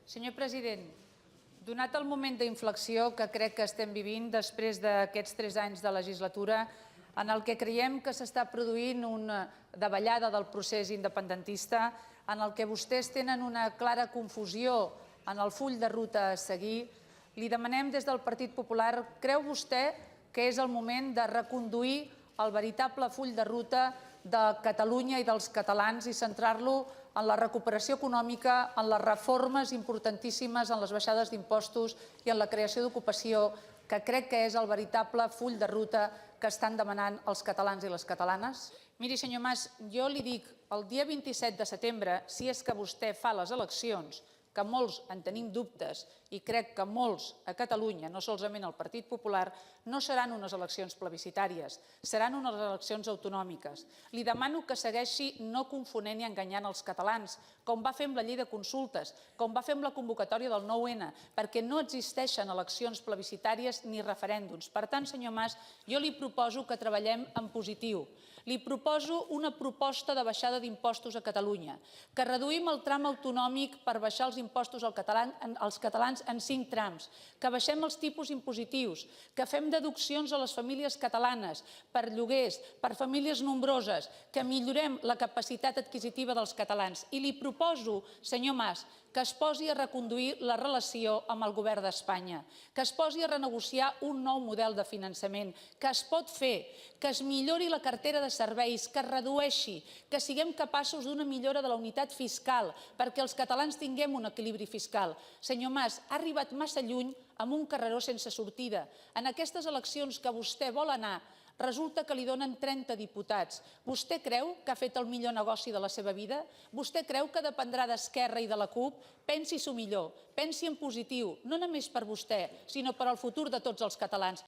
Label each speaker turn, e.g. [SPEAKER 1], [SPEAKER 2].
[SPEAKER 1] Senyor president, donat el moment d'inflexió que crec que estem vivint després d'aquests 3 anys de legislatura, en el que creiem que s'està produint una davallada del procés independentista, en el que vostès tenen una clara confusió en el full de ruta a seguir, li demanem des del Partit Popular, creu vostè que és el moment de reconduir el veritable full de ruta de Catalunya i dels catalans i centrar-lo en la recuperació econòmica, en les reformes importantíssimes, en les baixades d'impostos i en la creació d'ocupació, que crec que és el veritable full de ruta que estan demanant els catalans i les catalanes? Miri, senyor Mas, jo li dic, el dia 27 de setembre, si és que vostè fa les eleccions, que molts en tenim dubtes i crec que molts a Catalunya, no solament el Partit Popular, no seran unes eleccions plebiscitàries, seran unes eleccions autonòmiques. Li demano que segueixi no confonent i enganyant els catalans, com va fer amb la llei de consultes, com va fer amb la convocatòria del 9-N, perquè no existeixen eleccions plebiscitàries ni referèndums. Per tant, senyor Mas, jo li proposo que treballem en positiu. Li proposo una proposta de baixada d'impostos a Catalunya, que reduïm el tram autonòmic per baixar els impostos als catalans en 5 trams, que baixem els tipus impositius, que fem deduccions a les famílies catalanes per lloguers, per famílies nombroses, que millorem la capacitat adquisitiva dels catalans. I li proposo, senyor Mas, que es posi a reconduir la relació amb el govern d'Espanya, que es posi a renegociar un nou model de finançament, que es pot fer, que es millori la cartera de serveis, que es redueixi, que siguem capaços d'una millora de la unitat fiscal perquè els catalans tinguem un equilibri fiscal. Senyor Mas, ha arribat massa lluny amb un carreró sense sortida. En aquestes eleccions que vostè vol anar, resulta que li donen 30 diputats. Vostè creu que ha fet el millor negoci de la seva vida? Vostè creu que dependrà d'Esquerra i de la CUP? Pensi-s'ho millor, pensi en positiu, no només per vostè, sinó per al futur de tots els catalans.